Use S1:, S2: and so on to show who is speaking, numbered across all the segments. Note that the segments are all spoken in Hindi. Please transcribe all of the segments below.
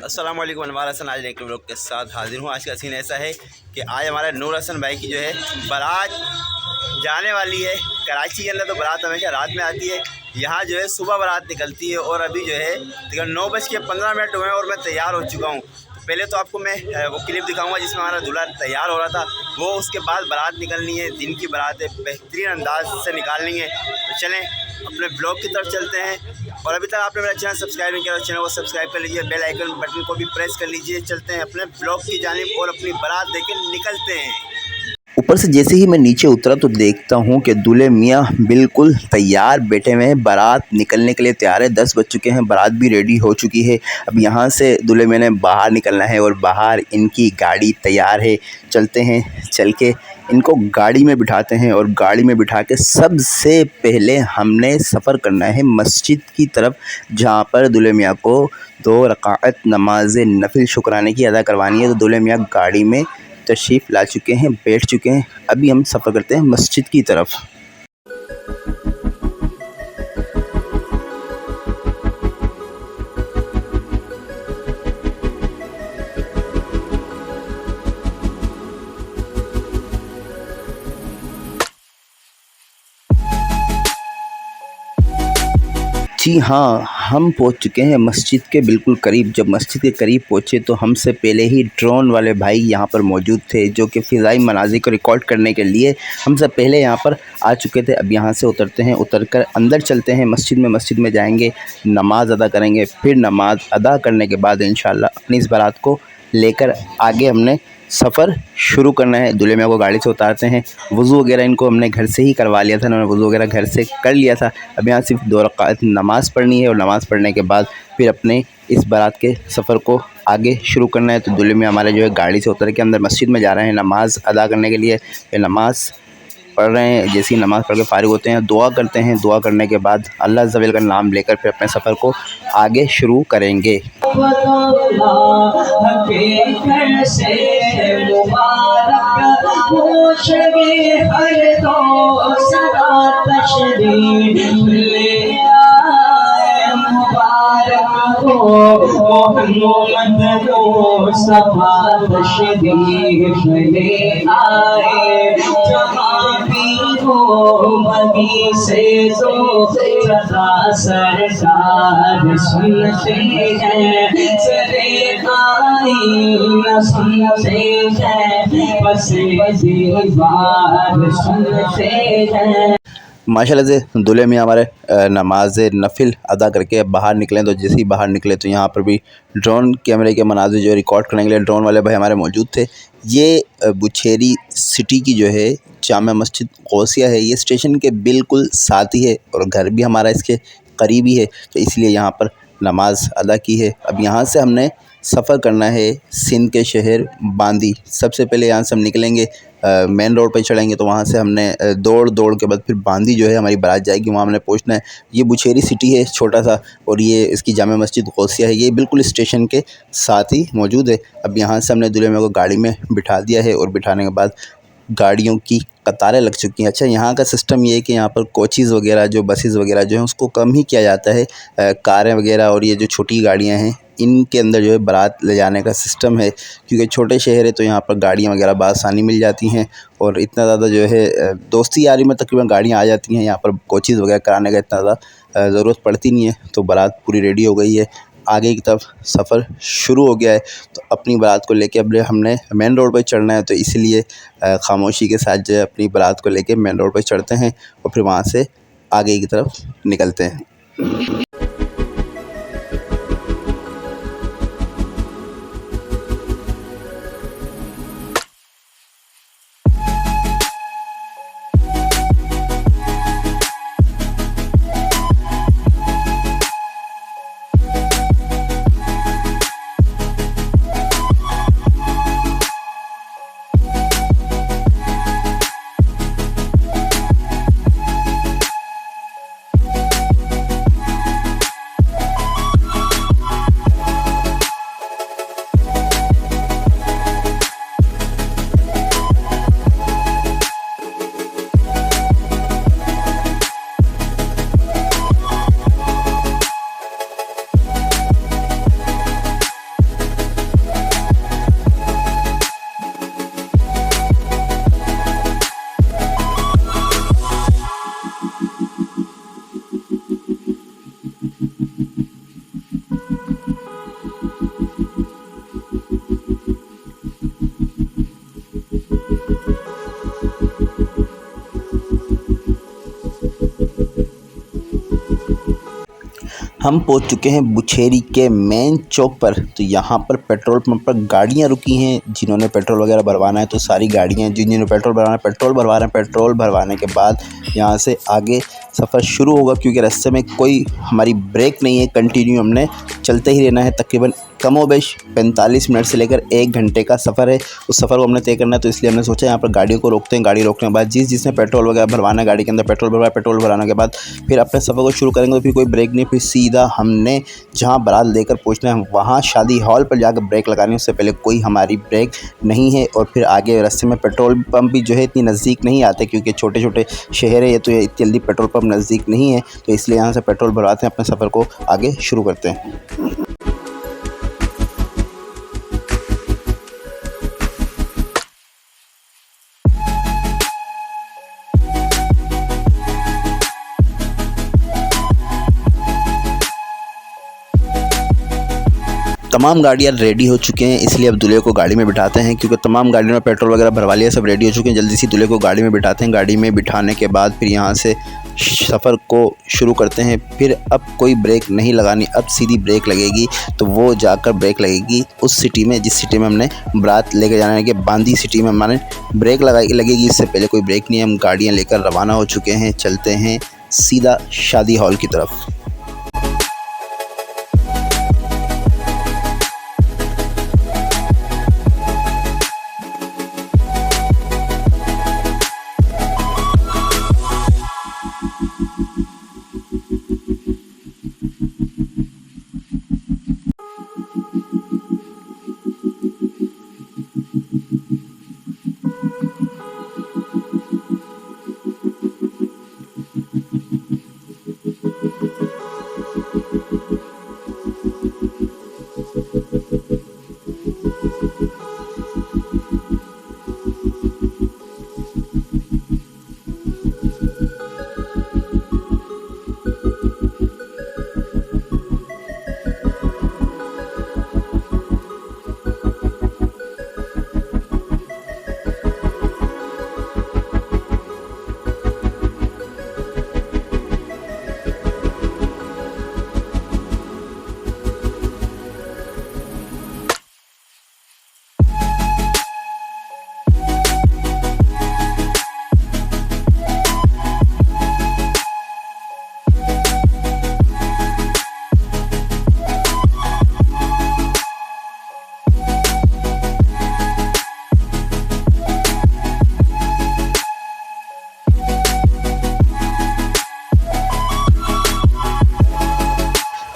S1: अस्सलाम वालेकुम। अनवार हसन आज एक लोग के साथ हाजिर हूँ। आज का सीन ऐसा है कि आज हमारे नूर हसन भाई की जो है बारात जाने वाली है। कराची के अंदर तो बारात हमेशा रात में आती है, यहाँ जो है सुबह बारात निकलती है। और अभी जो है 9:15 हुए हैं और मैं तैयार हो चुका हूँ। पहले तो आपको मैं वो क्लिप दिखाऊंगा जिसमें हमारा दूल्हा तैयार हो रहा था, वो उसके बाद बारात निकलनी है। दिन की बारात है, बेहतरीन अंदाज से निकालनी है। तो चलें अपने ब्लॉग की तरफ चलते हैं। और अभी तक आपने मेरा चैनल सब्सक्राइब नहीं किया तो चैनल को सब्सक्राइब कर लीजिए, बेल आइकन बटन को भी प्रेस कर लीजिए। चलते हैं अपने ब्लॉग की जानिब और अपनी बारात देख के निकलते हैं।
S2: ऊपर से जैसे ही मैं नीचे उतरा तो देखता हूँ कि दूल्हे मियाँ बिल्कुल तैयार बैठे हुए हैं, बारात निकलने के लिए तैयार है। 10 बज चुके हैं, बारात भी रेडी हो चुकी है। अब यहाँ से दूल्हे मियाँ ने बाहर निकलना है और बाहर इनकी गाड़ी तैयार है। चलते हैं, चल के इनको गाड़ी में बिठाते हैं और गाड़ी में बिठा के सबसे पहले हमने सफ़र करना है मस्जिद की तरफ, जहाँ पर दूल्हे मियाँ को 2 रकात नमाज नफिल शुक्राने की अदा करवानी है। तो दूल्हे मियाँ गाड़ी में तशरीफ़ ला चुके हैं, बैठ चुके हैं। अभी हम सफ़र करते हैं मस्जिद की तरफ। जी हाँ, हम पहुंच चुके हैं मस्जिद के बिल्कुल करीब। जब मस्जिद के करीब पहुंचे तो हमसे पहले ही ड्रोन वाले भाई यहां पर मौजूद थे, जो कि फ़िज़ाई मनाज़िर को रिकॉर्ड करने के लिए हमसे पहले यहां पर आ चुके थे। अब यहां से उतरते हैं, उतरकर अंदर चलते हैं मस्जिद में जाएंगे, नमाज़ अदा करेंगे। फिर नमाज़ अदा करने के बाद इंशाअल्लाह अपनी इस बारात को लेकर आगे हमने सफ़र शुरू करना है। दूल्हे मियाँ को गाड़ी से उतारते हैं। वज़ू वगैरह इनको हमने घर से ही करवा लिया था, इन्होंने वज़ू वगैरह घर से कर लिया था। अब यहाँ सिर्फ 2 रकात नमाज़ पढ़नी है और नमाज़ पढ़ने के बाद फिर अपने इस बारात के सफ़र को आगे शुरू करना है। तो दूल्हे मियाँ हमारे जो है गाड़ी से उतर के अंदर मस्जिद में जा रहे हैं नमाज़ अदा करने के लिए। फिर नमाज़ पढ़ रहे हैं। जैसे ही नमाज़ पढ़ के फ़ारिग होते हैं, दुआ करते हैं। दुआ करने के बाद अल्लाह अज़्ज़ा वजल का नाम लेकर फिर अपने सफ़र को आगे शुरू करेंगे।
S3: मदी से तो सदा सरकार सुनते हैं, सरे आई न सुनते हैं, बस दीवार सुनते हैं।
S2: माशाल्लाह से दूल्हे मियाँ हमारे नमाज नफिल अदा करके बाहर निकले। तो जैसे ही बाहर निकले तो यहाँ पर भी ड्रोन कैमरे के मनाज़िर जो रिकॉर्ड करने के लिए ड्रोन वाले भाई हमारे मौजूद थे। ये बुछेरी सिटी की जो है जामा मस्जिद गौसिया है, ये स्टेशन के बिल्कुल साथ ही है और घर भी हमारा इसके करीब ही है, तो इसलिए यहाँ पर नमाज अदा की है। अब यहाँ से हमने सफ़र करना है सिंध के शहर बांदी। सबसे पहले यहाँ से हम निकलेंगे, मेन रोड पर चढ़ेंगे। तो वहाँ से हमने दौड़ के बाद फिर बांदी जो है हमारी बारात जाएगी, वहाँ हमने पहुँचना है। ये बुछेरी सिटी है छोटा सा, और ये इसकी जामा मस्जिद गौसिया है, ये बिल्कुल स्टेशन के साथ ही मौजूद है। अब यहाँ से हमने दूल्हे मियाँ को गाड़ी में बिठा दिया है और बिठाने के बाद गाड़ियों की कतारें लग चुकी हैं। अच्छा, यहाँ का सिस्टम ये है कि यहाँ पर कोचेज़ वगैरह जो बसेस वगैरह जो हैं उसको कम ही किया जाता है। कारें वगैरह और ये जो छोटी गाड़ियाँ हैं इनके अंदर जो है बारात ले जाने का सिस्टम है, क्योंकि छोटे शहर है तो यहाँ पर गाड़ियाँ वगैरह बआसानी मिल जाती हैं और इतना ज़्यादा जो है दोस्ती यारी में तकरीबन गाड़ियाँ आ जाती हैं। यहाँ पर कोचेज़ वगैरह कराने का इतना ज़्यादा ज़रूरत पड़ती नहीं है। तो बारात पूरी रेडी हो गई है, आगे की तरफ सफ़र शुरू हो गया है। तो अपनी बारात को लेके अब हमने मेन रोड पर चढ़ना है, तो इसलिए खामोशी के साथ जो है अपनी बारात को लेके मेन रोड पर चढ़ते हैं और फिर वहाँ से आगे की तरफ निकलते हैं। हम पहुंच चुके हैं बुछेरी के मेन चौक पर। तो यहाँ पर पेट्रोल पंप पर गाड़ियाँ रुकी हैं, जिन्होंने पेट्रोल वगैरह भरवाना है। तो सारी गाड़ियाँ जिन्होंने पेट्रोल भरवाना है पेट्रोल भरवा रहे हैं। पेट्रोल भरवाने के बाद यहाँ से आगे सफ़र शुरू होगा, क्योंकि रास्ते में कोई हमारी ब्रेक नहीं है, कंटिन्यू हमने चलते ही रहना है। तकरीबन कमोबेश 45 मिनट से लेकर 1 घंटे का सफ़र है। उस सफ़र को हमने तय करना है, तो इसलिए हमने सोचा यहाँ पर गाड़ियों को रोकते हैं। गाड़ी रोकने के बाद जिसने पेट्रोल वगैरह भरवाना है गाड़ी के अंदर पेट्रोल भरवाया। पेट्रोल भराने के बाद फिर अपने सफ़र को शुरू करेंगे। तो फिर कोई ब्रेक नहीं, फिर सीधा हमने जहाँ बारात लेकर पहुँचना है वहाँ शादी हॉल पर जाकर ब्रेक लगानी है। उससे पहले कोई हमारी ब्रेक नहीं है। और फिर आगे रास्ते में पेट्रोल पम्प भी जो है इतनी नज़दीक नहीं आते, क्योंकि छोटे छोटे शहर है, तो इतनी जल्दी पेट्रोल पम्प नज़दीक नहीं है। तो इसलिए यहाँ से पेट्रोल भरवाते हैं, अपने सफ़र को आगे शुरू करते हैं। तमाम गाड़ियाँ रेडी हो चुके हैं, इसलिए अब दूल्हे को गाड़ी में बिठाते हैं, क्योंकि तमाम गाड़ियों में पेट्रोल वगैरह भरवा लिया, सब रेडी हो चुके हैं। जल्दी से दूल्हे को गाड़ी में बिठाते हैं। गाड़ी में बिठाने के बाद फिर यहाँ से सफ़र को शुरू करते हैं। फिर अब कोई ब्रेक नहीं लगानी, अब सीधी ब्रेक लगेगी। तो वो जाकर ब्रेक लगेगी उस सिटी में जिस सिटी में हमने बारात लेकर जाना है, कि बांदी सिटी में हमारे ब्रेक लगेगी। इससे पहले कोई ब्रेक नहीं है। हम गाड़ियाँ लेकर रवाना हो चुके हैं, चलते हैं सीधा शादी हॉल की तरफ।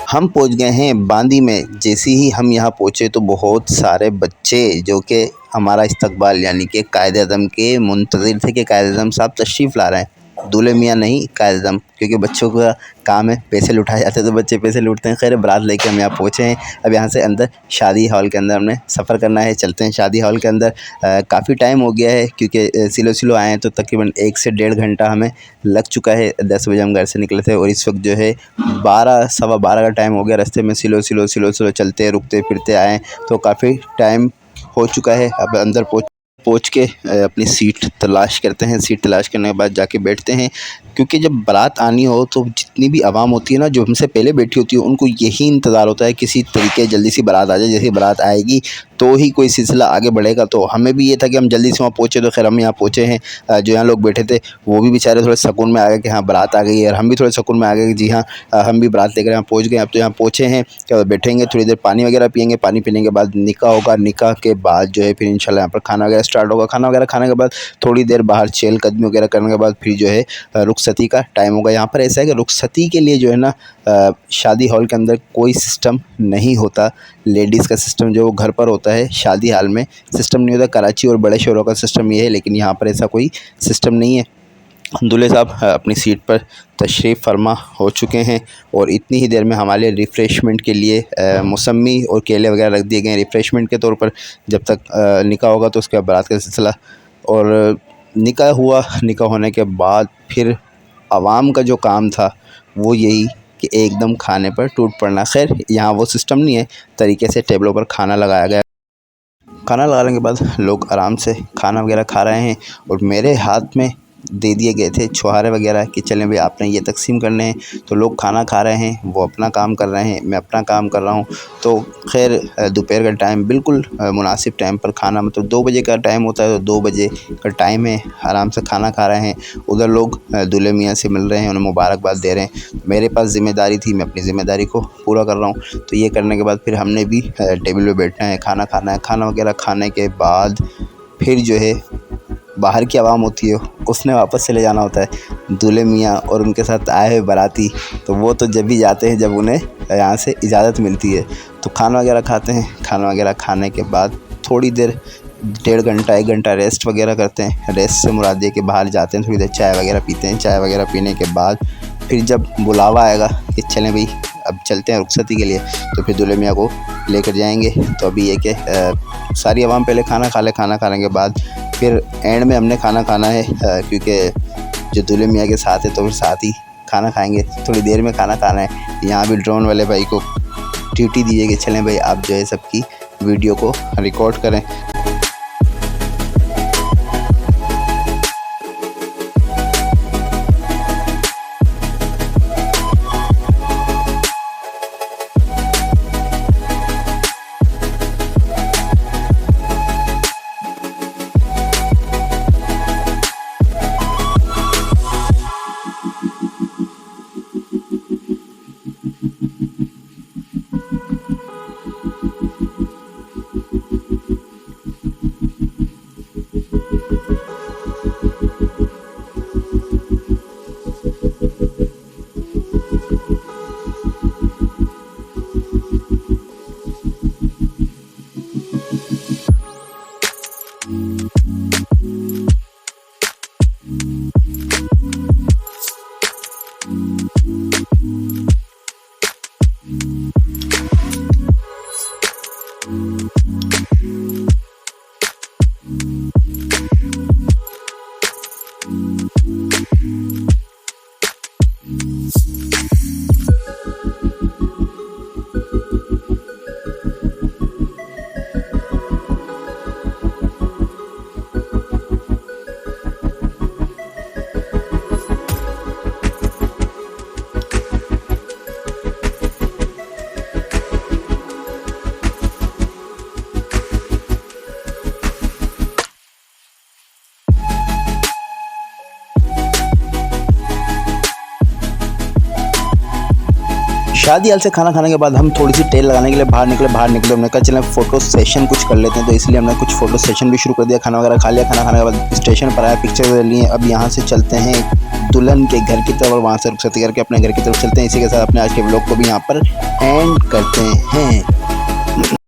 S2: हम पहुंच गए हैं बांदी में। जैसे ही हम यहाँ पहुँचे तो बहुत सारे बच्चे जो कि हमारा इस्तकबाल यानी कि कायद-ए-आज़म के मुंतज़िर थे कि कायद-ए-आज़म साहब तशरीफ़ ला रहे हैं। दूल्हे मियाँ नहीं, कायद-ए-आज़म, क्योंकि बच्चों का काम है पैसे लुटाए जाते हैं, तो बच्चे पैसे लूटते हैं। खैर बारात लेके हम यहाँ पहुँचे हैं। अब यहाँ से अंदर शादी हॉल के अंदर हमने सफ़र करना है। चलते हैं शादी हॉल के अंदर। काफ़ी टाइम हो गया है, क्योंकि सिलो आए हैं, तो तकरीबन 1 से 1.5 घंटा हमें लग चुका है। 10 बजे हम घर से निकले थे और इस वक्त जो है 12 सवा 12 का टाइम हो गया। रास्ते में सिलो चलते रुकते फिरते आए, तो काफ़ी टाइम हो चुका है। अब अंदर पहुँच के अपनी सीट तलाश करते हैं। सीट तलाश करने के बाद जाके बैठते हैं, क्योंकि जब बारात आनी हो तो जितनी भी आवाम होती है ना, जो हमसे पहले बैठी होती है, उनको यही इंतज़ार होता है किसी तरीके जल्दी सी बारात आ जाए। जैसे बारात आएगी तो ही कोई सिलसिला आगे बढ़ेगा। तो हमें भी ये था कि हम जल्दी से वहाँ पहुँचे। तो खैर हम यहाँ पहुँचे हैं। जो यहाँ लोग बैठे थे वो भी बेचारे थोड़े सुकून में आ गए कि हाँ बारात आ गई है, और हम भी थोड़े सुकून में आ गए कि जी हाँ हम भी बारात लेकर यहाँ पहुँच गए। अब तो यहाँ पहुँचे हैं, क्या बैठेंगे, थोड़ी देर पानी वगैरह पिएंगे। पानी पीने के बाद निकाह होगा। निकाह के बाद जो है फिर इंशाल्लाह यहाँ पर खाना वगैरह स्टार्ट होगा। खाना वगैरह खाने के बाद थोड़ी देर बाहर चहलकदमी वगैरह करने के बाद फिर जो है रुखसती का टाइम होगा। यहाँ पर ऐसा है कि रुखसती के लिए जो है ना शादी हॉल के अंदर कोई सिस्टम नहीं होता। लेडीज़ का सिस्टम जो घर पर होता है, शादी हॉल में सिस्टम नहीं होता। कराची और बड़े शहरों का सिस्टम ये है, लेकिन यहाँ पर ऐसा कोई सिस्टम नहीं है। दूल्हे साहब अपनी सीट पर तशरीफ़ फरमा हो चुके हैं, और इतनी ही देर में हमारे लिए रिफ़्रेशमेंट के लिए मौसमी और केले वगैरह रख दिए गए हैं रिफ़्रेशमेंट के तौर पर। जब तक निकाह होगा तो उसके बाद बारात का सिलसिला। और निकाह हुआ। निकाह होने के बाद फिर आवाम का जो काम था वो यही कि एकदम खाने पर टूट पड़ना। खैर यहाँ वो सिस्टम नहीं है, तरीके से टेबलों पर खाना लगाया गया। खाना लगाने के बाद लोग आराम से खाना वगैरह खा रहे हैं, और मेरे हाथ में दे दिए गए थे छुहारे वगैरह कि चलें भाई आपने ये तकसीम करने हैं। तो लोग खाना खा रहे हैं, वो अपना काम कर रहे हैं, मैं अपना काम कर रहा हूँ। तो खैर दोपहर का टाइम बिल्कुल मुनासिब टाइम पर खाना, मतलब 2 बजे का टाइम होता है तो 2 बजे का टाइम है, आराम से खाना खा रहे हैं। उधर लोग दूल्हे मियाँ से मिल रहे हैं, उन्हें मुबारकबाद दे रहे हैं। मेरे पास ज़िम्मेदारी थी, मैं अपनी ज़िम्मेदारी को पूरा कर रहा हूँ। तो ये करने के बाद फिर हमने भी टेबल पे बैठना है, खाना खाना है। खाना वगैरह खाने के बाद फिर जो है बाहर की आवाम होती है उसने वापस चले जाना होता है। दूल्हे मियाँ और उनके साथ आए हुए बाराती, तो वो तो जब भी जाते हैं जब उन्हें यहाँ से इजाज़त मिलती है। तो खाना वगैरह खाते हैं, खाना वगैरह खाने के बाद थोड़ी देर 1.5 घंटा 1 घंटा रेस्ट वगैरह करते हैं। रेस्ट से मुराद ये कि बाहर जाते हैं, थोड़ी देर चाय वगैरह पीते हैं। चाय वगैरह पीने के बाद फिर जब बुलावा आएगा कि चलें भाई अब चलते हैं रुखसती के लिए, तो फिर दूल्हे मियाँ को लेकर जाएंगे। तो अभी ये कि सारी आवाम पहले खाना खा ले, खाना खाने के बाद फिर एंड में हमने खाना खाना है, क्योंकि जो दूल्हे मियाँ के साथ है तो फिर साथ ही खाना खाएंगे। थोड़ी देर में खाना खाना है। यहाँ भी ड्रोन वाले भाई को ड्यूटी दी है कि चलें भाई आप जो है सबकी वीडियो को रिकॉर्ड करें। शादी हाल से खाना खाने के बाद हम थोड़ी सी टेल लगाने के लिए बाहर निकले। हमने कहा चलें फ़ोटो सेशन कुछ कर लेते हैं, तो इसलिए हमने कुछ फ़ोटो सेशन भी शुरू कर दिया। खाना वगैरह खा लिया, खाना खाने के बाद स्टेशन पर आया, पिक्चर वगैरह लिए। अब यहाँ से चलते हैं दुल्हन के घर की तरफ और वहाँ से रुखसती करके अपने घर की तरफ चलते हैं। इसी के साथ अपने आज के व्लॉग को भी यहाँ पर एंड करते हैं।